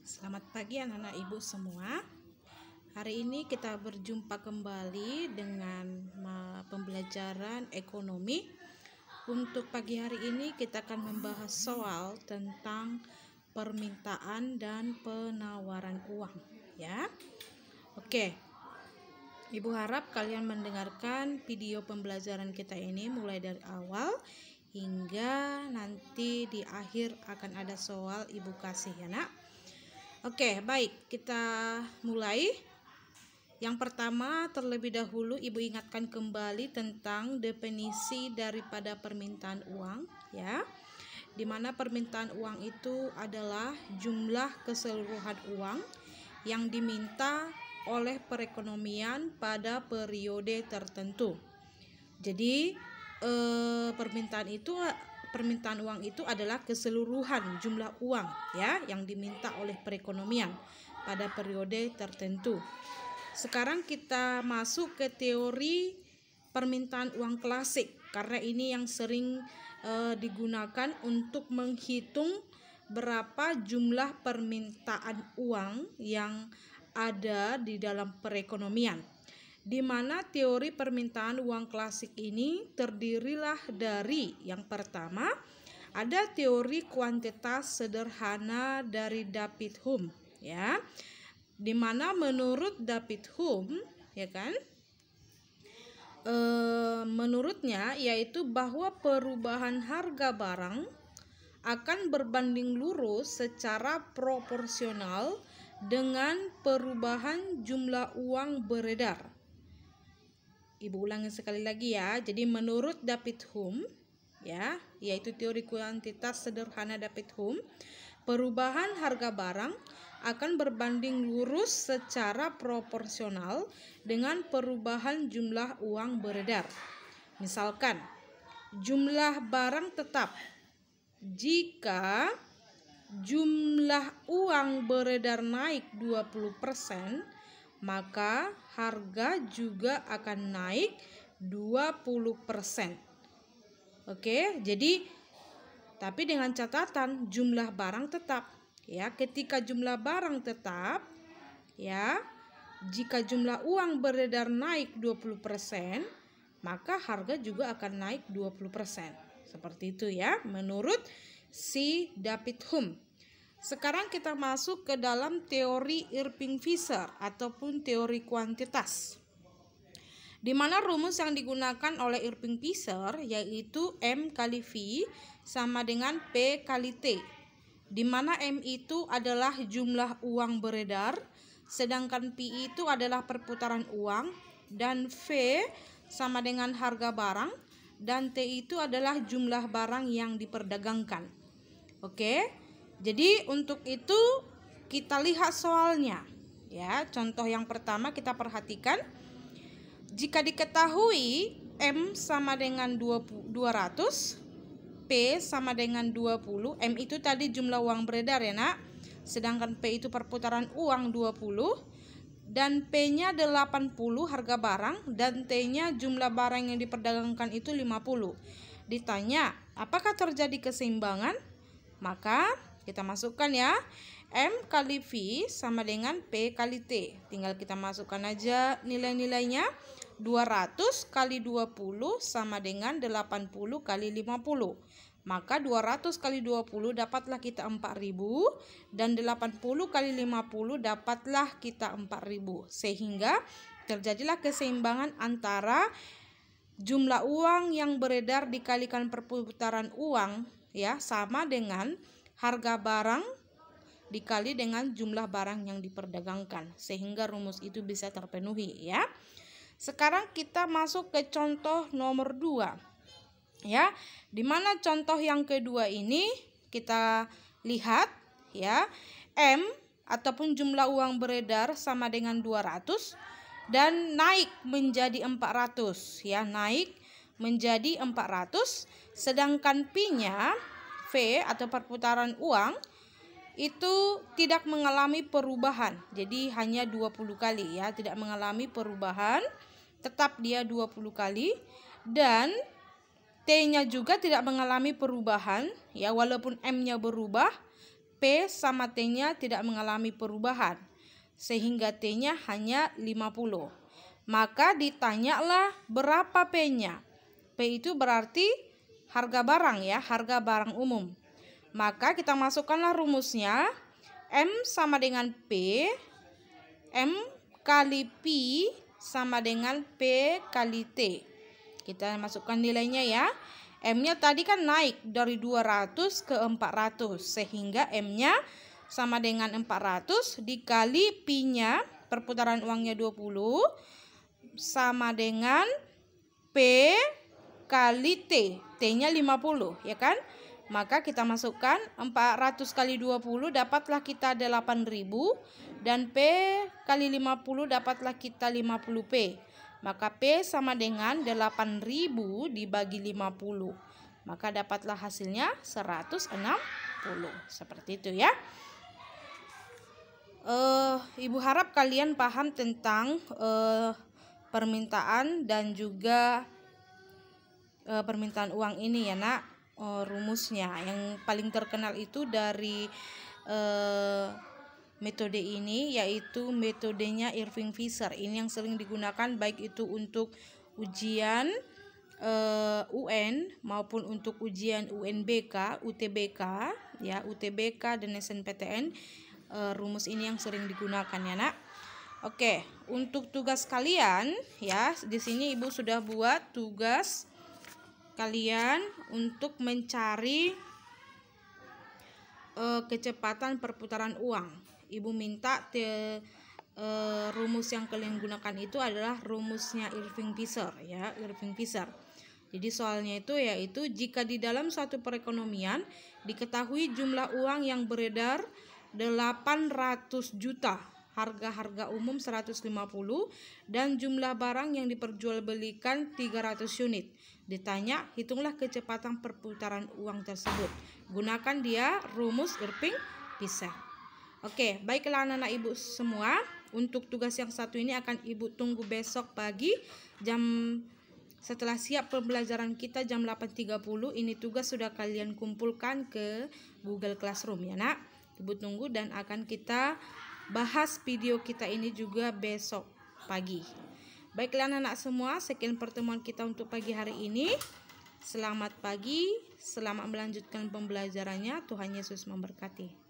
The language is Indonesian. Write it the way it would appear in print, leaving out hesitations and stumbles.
Selamat pagi anak-anak ibu semua. Hari ini kita berjumpa kembali dengan pembelajaran ekonomi. Untuk pagi hari ini kita akan membahas soal tentang permintaan dan penawaran uang, ya. Oke. Ibu harap kalian mendengarkan video pembelajaran kita ini mulai dari awal hingga nanti di akhir akan ada soal ibu kasih, ya nak. Oke, baik, kita mulai. Yang pertama, terlebih dahulu ibu ingatkan kembali tentang definisi daripada permintaan uang, ya. Dimana permintaan uang itu adalah jumlah keseluruhan uang yang diminta oleh perekonomian pada periode tertentu. Jadi permintaan uang itu adalah keseluruhan jumlah uang, ya, yang diminta oleh perekonomian pada periode tertentu. Sekarang kita masuk ke teori permintaan uang klasik, karena ini yang sering digunakan untuk menghitung berapa jumlah permintaan uang yang ada di dalam perekonomian. Di mana teori permintaan uang klasik ini terdirilah dari yang pertama, ada teori kuantitas sederhana dari David Hume, ya. Di mana menurut David Hume, ya kan? Menurutnya yaitu bahwa perubahan harga barang akan berbanding lurus secara proporsional dengan perubahan jumlah uang beredar. Ibu ulangi sekali lagi ya. Jadi menurut David Hume, ya, yaitu teori kuantitas sederhana David Hume, perubahan harga barang akan berbanding lurus secara proporsional dengan perubahan jumlah uang beredar. Misalkan, jumlah barang tetap. Jika jumlah uang beredar naik 20%, maka harga juga akan naik 20%. Oke, jadi tapi dengan catatan jumlah barang tetap, ya. Ketika jumlah barang tetap, ya, jika jumlah uang beredar naik 20%, maka harga juga akan naik 20%. Seperti itu, ya, menurut si David Hume. Sekarang kita masuk ke dalam teori Irving-Fisher ataupun teori kuantitas. Di mana rumus yang digunakan oleh Irving-Fisher yaitu M kali V sama dengan P kali T. Di mana M itu adalah jumlah uang beredar, sedangkan P itu adalah perputaran uang, dan V sama dengan harga barang, dan T itu adalah jumlah barang yang diperdagangkan. Oke. Jadi untuk itu kita lihat soalnya, ya. Contoh yang pertama kita perhatikan. Jika diketahui M sama dengan 200, P sama dengan 20, M itu tadi jumlah uang beredar, ya nak. Sedangkan P itu perputaran uang 20, dan P-nya 80 harga barang, dan T-nya jumlah barang yang diperdagangkan itu 50. Ditanya, apakah terjadi keseimbangan? Maka kita masukkan, ya, M kali V sama dengan P kali T. Tinggal kita masukkan aja nilai-nilainya. 200 kali 20 sama dengan 80 kali 50. Maka 200 kali 20 dapatlah kita 4.000, dan 80 kali 50 dapatlah kita 4.000. Sehingga terjadilah keseimbangan antara jumlah uang yang beredar dikalikan perputaran uang, ya, sama dengan harga barang dikali dengan jumlah barang yang diperdagangkan, sehingga rumus itu bisa terpenuhi, ya. Sekarang kita masuk ke contoh nomor 2, ya. Di mana contoh yang kedua ini kita lihat, ya, M ataupun jumlah uang beredar sama dengan 200 dan naik menjadi 400, ya, naik menjadi 400, sedangkan P-nya V atau perputaran uang itu tidak mengalami perubahan. Jadi hanya 20 kali, ya, tidak mengalami perubahan, tetap dia 20 kali, dan T-nya juga tidak mengalami perubahan, ya, walaupun M-nya berubah, P sama T-nya tidak mengalami perubahan, sehingga T-nya hanya 50. Maka ditanyalah berapa P-nya. P itu berarti harga barang ya, harga barang umum. Maka kita masukkanlah rumusnya. M sama dengan P, M kali P sama dengan P kali T. Kita masukkan nilainya ya. M-nya tadi kan naik dari 200 ke 400, sehingga M-nya sama dengan 400 dikali P-nya, perputaran uangnya 20, sama dengan P kali T. T-nya 50, ya kan? Maka kita masukkan 400 kali 20 dapatlah kita 8.000, dan P kali 50 dapatlah kita 50P. Maka P sama dengan 8.000 dibagi 50. Maka dapatlah hasilnya 160. Seperti itu ya. Ibu harap kalian paham tentang permintaan dan juga permintaan uang ini ya nak. Rumusnya yang paling terkenal itu dari metode ini yaitu metodenya Irving Fisher. Ini yang sering digunakan baik itu untuk ujian UN maupun untuk ujian UNBK, UTBK ya, UTBK dan SNPTN. Rumus ini yang sering digunakan ya nak. Oke, untuk tugas kalian ya, di sini Ibu sudah buat tugas kalian untuk mencari kecepatan perputaran uang. Ibu minta rumus yang kalian gunakan itu adalah rumusnya Irving Fisher ya, Irving Fisher. Jadi soalnya itu yaitu jika di dalam suatu perekonomian diketahui jumlah uang yang beredar 800 juta, harga umum 150, dan jumlah barang yang diperjualbelikan 300 unit. Ditanya, hitunglah kecepatan perputaran uang tersebut. Gunakan dia rumus Irving Fisher. Oke, baiklah anak-anak Ibu semua. Untuk tugas yang satu ini akan Ibu tunggu besok pagi setelah siap pembelajaran kita jam 8.30. Ini tugas sudah kalian kumpulkan ke Google Classroom ya nak. Ibu tunggu dan akan kita bahas video kita ini juga besok pagi. Baiklah anak-anak semua, sekian pertemuan kita untuk pagi hari ini. Selamat pagi, selamat melanjutkan pembelajarannya. Tuhan Yesus memberkati.